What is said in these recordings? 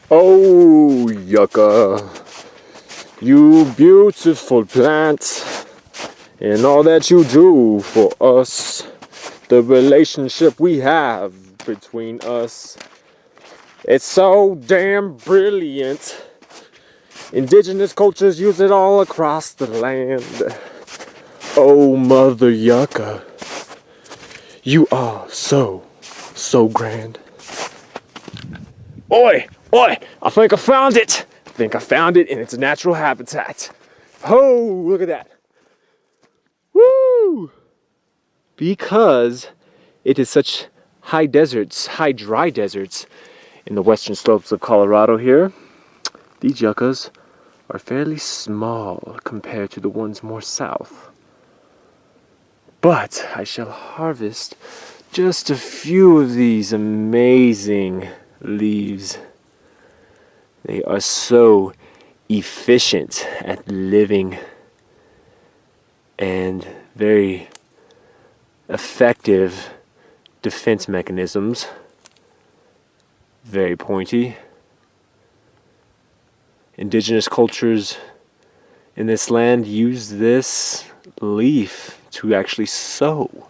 Oh, Yucca, you beautiful plant, and all that you do for us, the relationship we have between us. It's so damn brilliant. Indigenous cultures use it all across the land. Oh, Mother Yucca, you are so grand. Oi, oi, I think I found it. In its natural habitat. Oh, look at that. Woo! Because it is such high deserts, high dry deserts in the western slopes of Colorado here, these yuccas are fairly small compared to the ones more south. But I shall harvest just a few of these amazing leaves. They are so efficient at living and very effective defense mechanisms. Very pointy. Indigenous cultures in this land use this leaf to actually sew.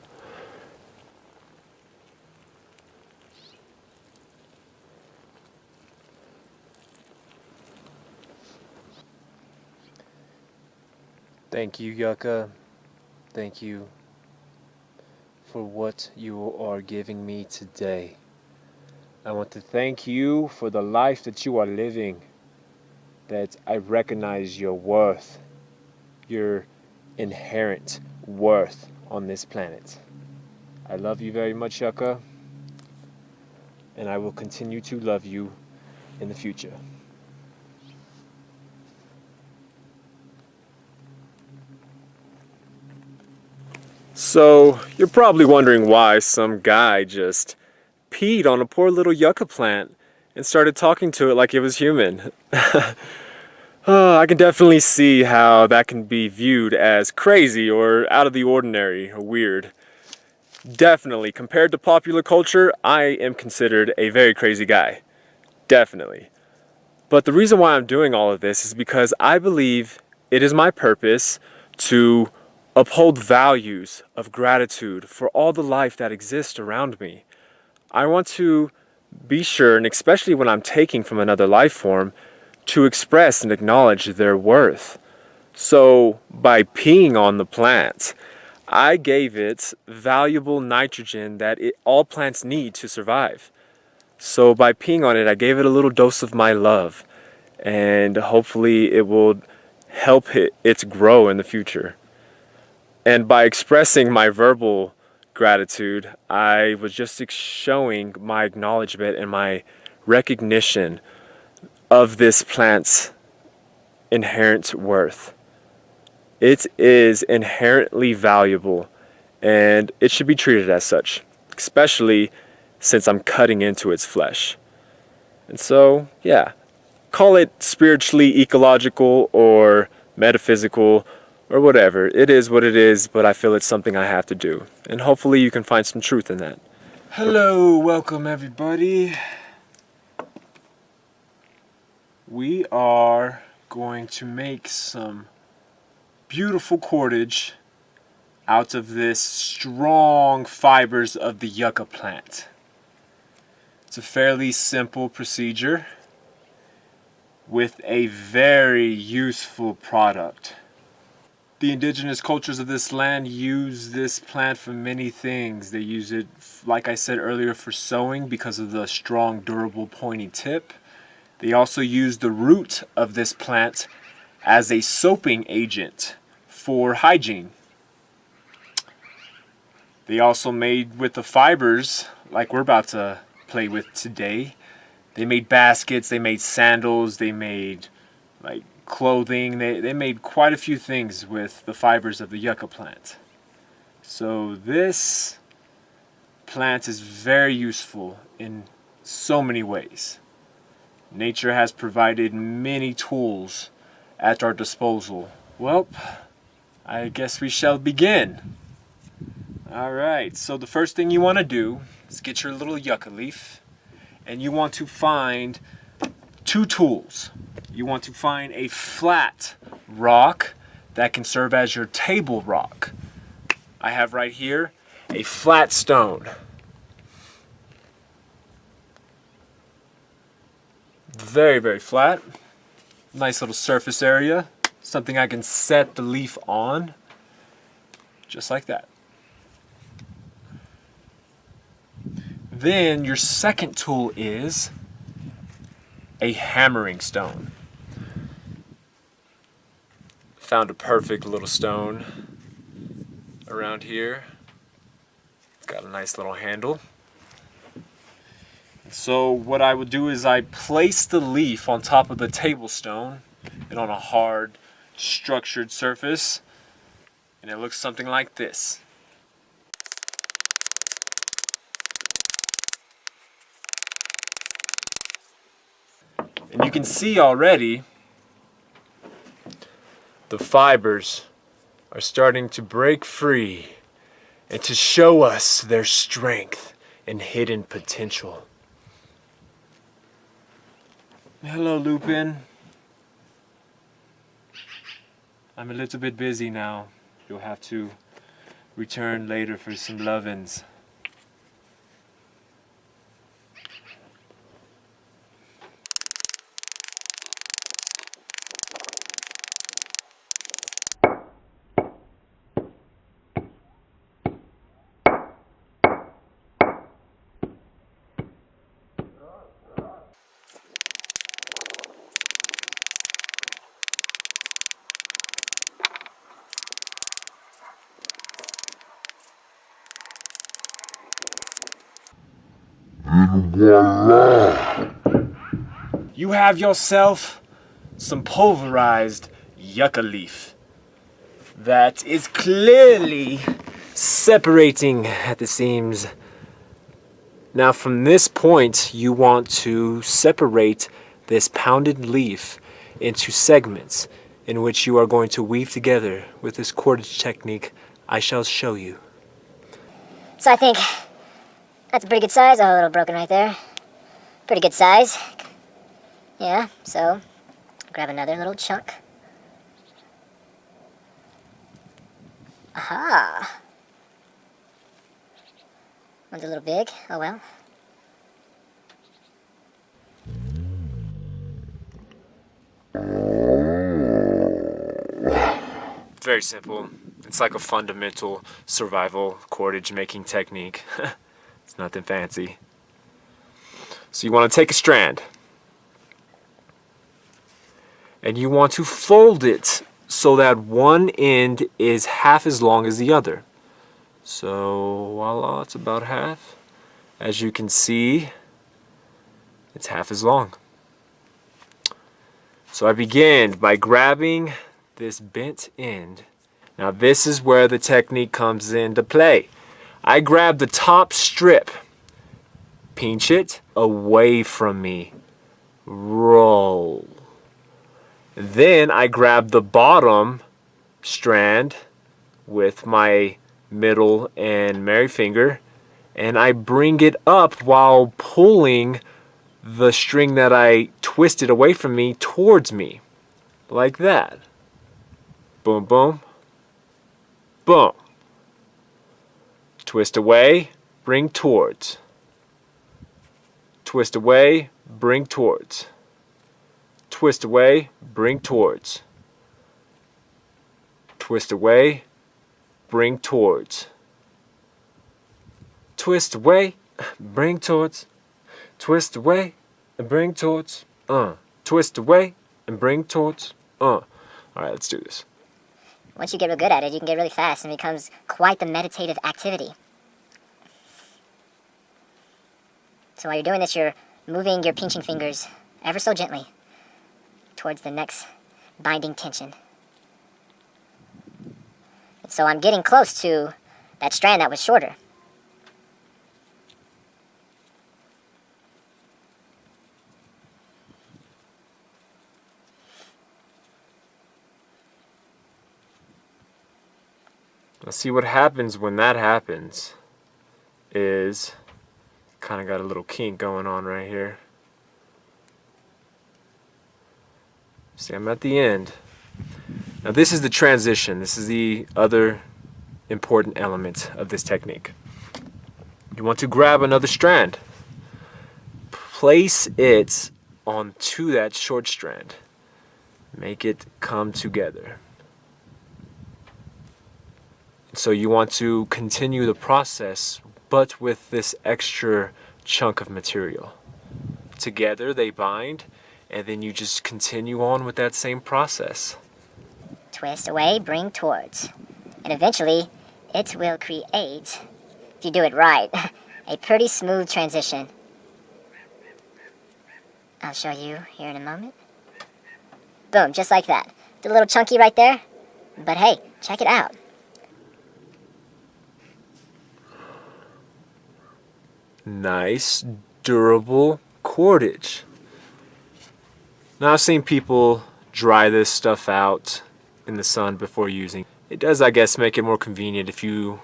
Thank you, Yucca. Thank you for what you are giving me today. I want to thank you for the life that you are living, that I recognize your worth, your inherent worth on this planet. I love you very much, Yucca, and I will continue to love you in the future. So, you're probably wondering why some guy just peed on a poor little yucca plant and started talking to it like it was human. I can definitely see how that can be viewed as crazy or out of the ordinary or weird. Definitely, compared to popular culture, I am considered a very crazy guy. Definitely. But the reason why I'm doing all of this is because I believe it is my purpose to uphold values of gratitude for all the life that exists around me. I want to be sure, and especially when I'm taking from another life form, to express and acknowledge their worth. So by peeing on the plant, I gave it valuable nitrogen that all plants need to survive. So by peeing on it, I gave it a little dose of my love, and hopefully it will help it grow in the future. And by expressing my verbal gratitude, I was just showing my acknowledgement and my recognition of this plant's inherent worth. It is inherently valuable, and it should be treated as such, especially since I'm cutting into its flesh. And so, yeah, call it spiritually ecological or metaphysical or whatever. It is what it is, but I feel it's something I have to do. And hopefully you can find some truth in that. Hello, welcome everybody. We are going to make some beautiful cordage out of this strong fibers of the yucca plant. It's a fairly simple procedure with a very useful product. The indigenous cultures of this land use this plant for many things. They use it, like I said earlier, for sewing because of the strong, durable, pointy tip. They also use the root of this plant as a soaping agent for hygiene. They also made with the fibers, like we're about to play with today, they made baskets, they made sandals, they made like clothing, they made quite a few things with the fibers of the yucca plant. So this plant is very useful in so many ways. Nature has provided many tools at our disposal. Well, I guess we shall begin. Alright, so the first thing you want to do is get your little yucca leaf, and you want to find two tools. You want to find a flat rock that can serve as your table rock. I have right here a flat stone. Very, very flat. Nice little surface area. Something I can set the leaf on. Just like that. Then your second tool is a hammering stone. Found a perfect little stone around here. It's got a nice little handle. So what I would do is I place the leaf on top of the table stone and on a hard, structured surface, and it looks something like this. And you can see already the fibers are starting to break free and to show us their strength and hidden potential. Hello, Lupin. I'm a little bit busy now. You'll have to return later for some lovin's. You have yourself some pulverized yucca leaf that is clearly separating at the seams. Now from this point, you want to separate this pounded leaf into segments in which you are going to weave together with this cordage technique I shall show you. So I think that's a pretty good size. Oh, a little broken right there. Pretty good size. Yeah, so grab another little chunk. Aha! One's a little big. Oh well. Very simple. It's like a fundamental survival cordage making technique. It's nothing fancy. So you want to take a strand and you want to fold it so that one end is half as long as the other. So voila, it's about half. As you can see, it's half as long. So I begin by grabbing this bent end. Now this is where the technique comes into play. I grab the top strip, pinch it away from me, roll. Then I grab the bottom strand with my middle and merry finger and I bring it up while pulling the string that I twisted away from me towards me, like that. Boom, boom, boom. Twist away, bring towards. Twist away, bring towards. Twist away, bring towards. Twist away, bring towards. Twist away, bring towards. Twist away and bring towards. Twist away and bring towards. Alright, let's do this. Once you get real good at it, you can get really fast and it becomes quite the meditative activity. So while you're doing this, you're moving your pinching fingers ever so gently towards the next binding tension. And so I'm getting close to that strand that was shorter. Now see what happens when that happens is kind of got a little kink going on right here. See, I'm at the end. Now this is the transition. This is the other important element of this technique. You want to grab another strand. Place it onto that short strand. Make it come together. So you want to continue the process, but with this extra chunk of material. Together they bind, and then you just continue on with that same process. Twist away, bring towards. And eventually, it will create, if you do it right, a pretty smooth transition. I'll show you here in a moment. Boom, just like that. It's a little chunky right there, but hey, check it out. Nice, durable cordage. Now I've seen people dry this stuff out in the sun before using. It does, I guess, make it more convenient if you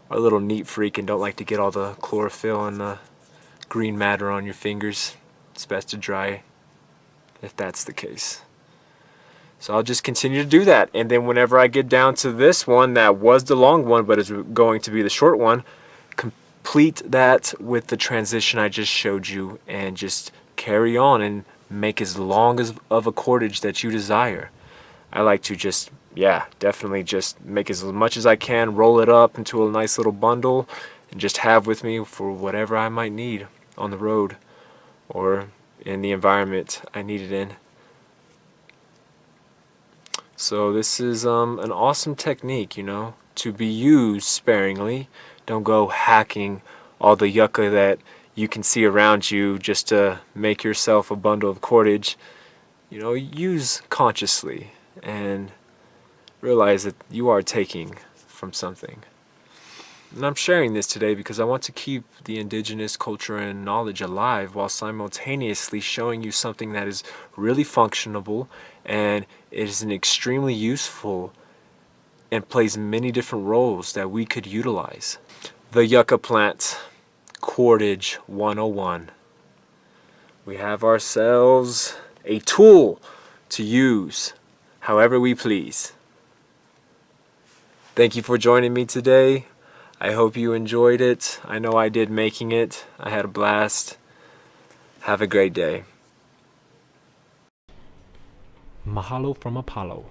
are a little neat freak and don't like to get all the chlorophyll and the green matter on your fingers. It's best to dry if that's the case. So I'll just continue to do that, and then whenever I get down to this one that was the long one but is going to be the short one, complete that with the transition I just showed you and just carry on and make as long as of a cordage that you desire. I like to just, definitely just make as much as I can, roll it up into a nice little bundle, and just have with me for whatever I might need on the road or in the environment I need it in. So this is an awesome technique, to be used sparingly. Don't go hacking all the yucca that you can see around you just to make yourself a bundle of cordage. Use consciously and realize that you are taking from something. And I'm sharing this today because I want to keep the indigenous culture and knowledge alive while simultaneously showing you something that is really functionable and is an extremely useful and plays many different roles that we could utilize. The yucca plant, Cordage 101. We have ourselves a tool to use however we please. Thank you for joining me today. I hope you enjoyed it. I know I did making it. I had a blast. Have a great day. Mahalo from Apollo.